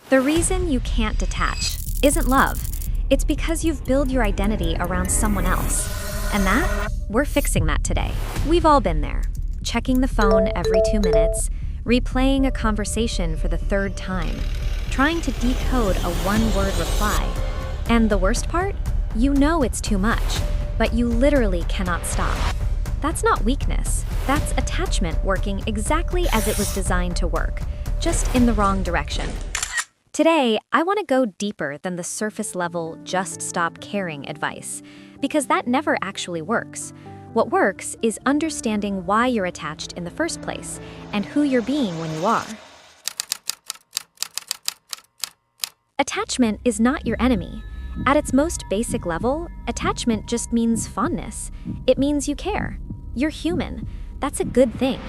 The reason you can't detach isn't love. It's because you've built your identity around someone else. And we're fixing that today. We've all been there. Checking the phone every 2 minutes, replaying a conversation for the third time, trying to decode a one-word reply. And the worst part? You know it's too much, but you literally cannot stop. That's not weakness. That's attachment working exactly as it was designed to work, just in the wrong direction. Today, I want to go deeper than the surface level just stop caring advice, because that never actually works. What works is understanding why you're attached in the first place and who you're being when you are. Attachment is not your enemy. At its most basic level, attachment just means fondness. It means you care. You're human. That's a good thing.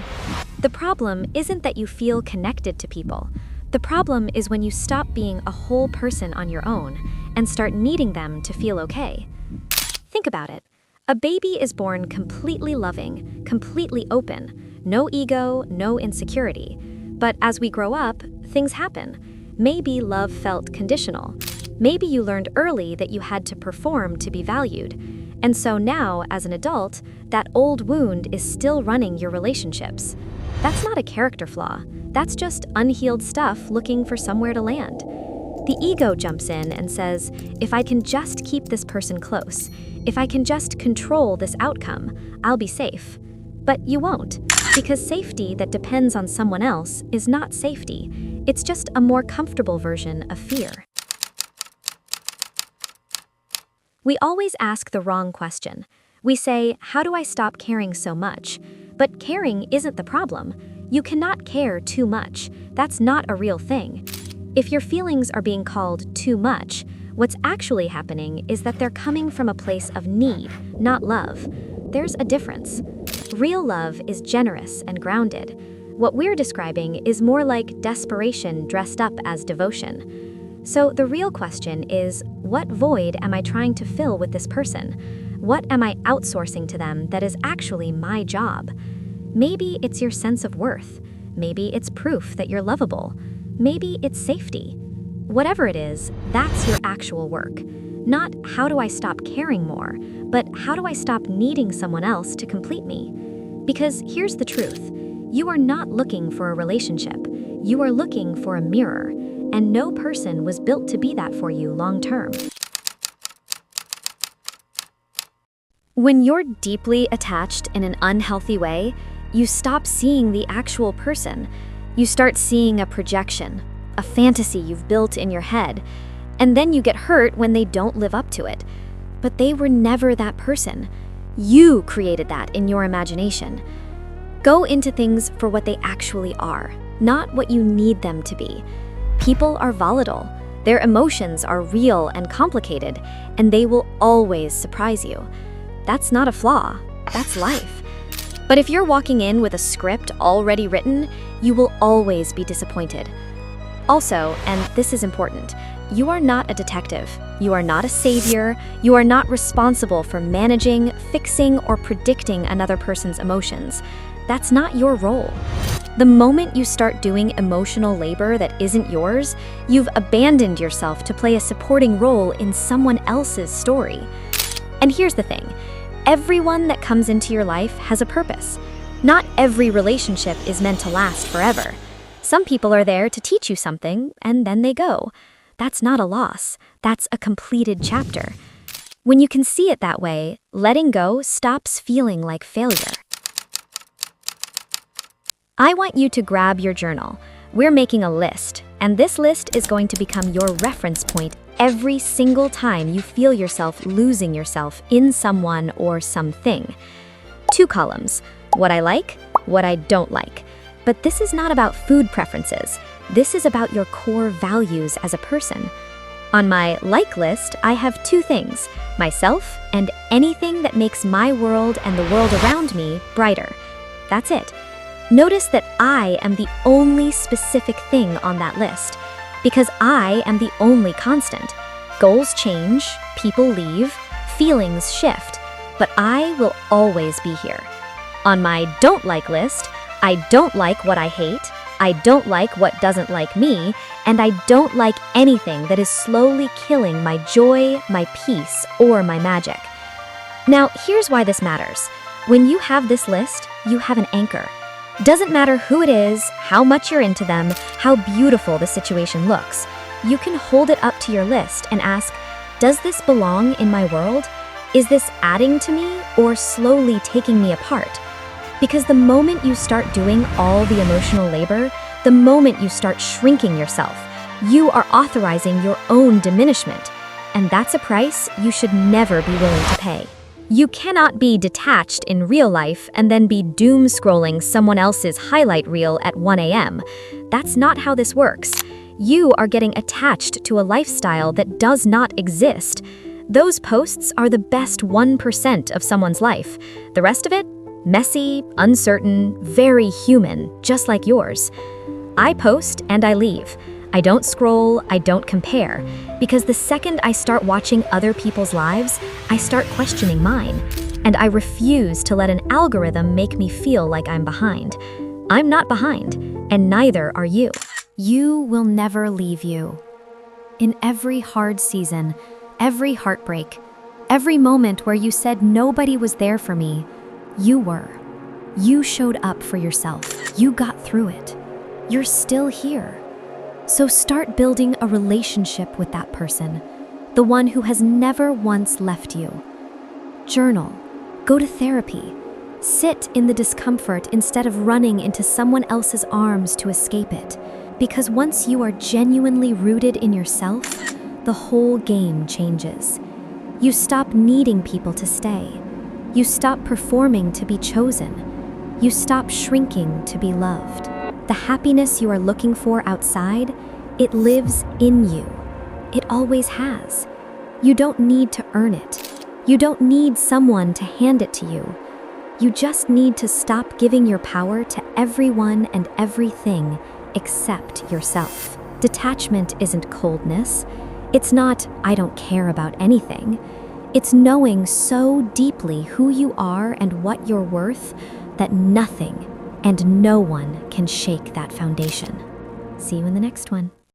The problem isn't that you feel connected to people. The problem is when you stop being a whole person on your own and start needing them to feel okay. Think about it. A baby is born completely loving, completely open, no ego, no insecurity. But as we grow up, things happen. Maybe love felt conditional. Maybe you learned early that you had to perform to be valued. And so now, as an adult, that old wound is still running your relationships. That's not a character flaw. That's just unhealed stuff looking for somewhere to land. The ego jumps in and says, if I can just keep this person close, if I can just control this outcome, I'll be safe. But you won't, because safety that depends on someone else is not safety. It's just a more comfortable version of fear. We always ask the wrong question. We say, how do I stop caring so much? But caring isn't the problem. You cannot care too much. That's not a real thing. If your feelings are being called too much, what's actually happening is that they're coming from a place of need, not love. There's a difference. Real love is generous and grounded. What we're describing is more like desperation dressed up as devotion. So the real question is, what void am I trying to fill with this person? What am I outsourcing to them that is actually my job? Maybe it's your sense of worth. Maybe it's proof that you're lovable. Maybe it's safety. Whatever it is, that's your actual work. Not how do I stop caring more, but how do I stop needing someone else to complete me? Because here's the truth. You are not looking for a relationship. You are looking for a mirror, and no person was built to be that for you long term. When you're deeply attached in an unhealthy way, you stop seeing the actual person. You start seeing a projection, a fantasy you've built in your head, and then you get hurt when they don't live up to it. But they were never that person. You created that in your imagination. Go into things for what they actually are, not what you need them to be. People are volatile. Their emotions are real and complicated, and they will always surprise you. That's not a flaw. That's life. But if you're walking in with a script already written, you will always be disappointed. Also, and this is important, you are not a detective. You are not a savior. You are not responsible for managing, fixing, or predicting another person's emotions. That's not your role. The moment you start doing emotional labor that isn't yours, you've abandoned yourself to play a supporting role in someone else's story. And here's the thing. Everyone that comes into your life has a purpose. Not every relationship is meant to last forever. Some people are there to teach you something, and then they go. That's not a loss. That's a completed chapter. When you can see it that way, letting go stops feeling like failure. I want you to grab your journal. We're making a list, and this list is going to become your reference point every single time you feel yourself losing yourself in someone or something. 2 columns, what I like, what I don't like. But this is not about food preferences. This is about your core values as a person. On my like list, I have 2 things, myself and anything that makes my world and the world around me brighter. That's it. Notice that I am the only specific thing on that list, because I am the only constant. Goals change, people leave, feelings shift, but I will always be here. On my don't like list, I don't like what I hate, I don't like what doesn't like me, and I don't like anything that is slowly killing my joy, my peace, or my magic. Now, here's why this matters. When you have this list, you have an anchor. Doesn't matter who it is, how much you're into them, how beautiful the situation looks. You can hold it up to your list and ask, does this belong in my world? Is this adding to me or slowly taking me apart? Because the moment you start doing all the emotional labor, the moment you start shrinking yourself, you are authorizing your own diminishment. And that's a price you should never be willing to pay. You cannot be detached in real life and then be doom scrolling someone else's highlight reel at 1 a.m. That's not how this works. You are getting attached to a lifestyle that does not exist. Those posts are the best 1% of someone's life. The rest of it? Messy, uncertain, very human, just like yours. I post and I leave. I don't scroll, I don't compare, because the second I start watching other people's lives, I start questioning mine, and I refuse to let an algorithm make me feel like I'm behind. I'm not behind, and neither are you. You will never leave you. In every hard season, every heartbreak, every moment where you said nobody was there for me, you were. You showed up for yourself. You got through it. You're still here. So start building a relationship with that person, the one who has never once left you. Journal, go to therapy, sit in the discomfort instead of running into someone else's arms to escape it. Because once you are genuinely rooted in yourself, the whole game changes. You stop needing people to stay. You stop performing to be chosen. You stop shrinking to be loved. The happiness you are looking for outside, it lives in you. It always has. You don't need to earn it. You don't need someone to hand it to you. You just need to stop giving your power to everyone and everything except yourself. Detachment isn't coldness. It's not, I don't care about anything. It's knowing so deeply who you are and what you're worth that nothing and no one can shake that foundation. See you in the next one.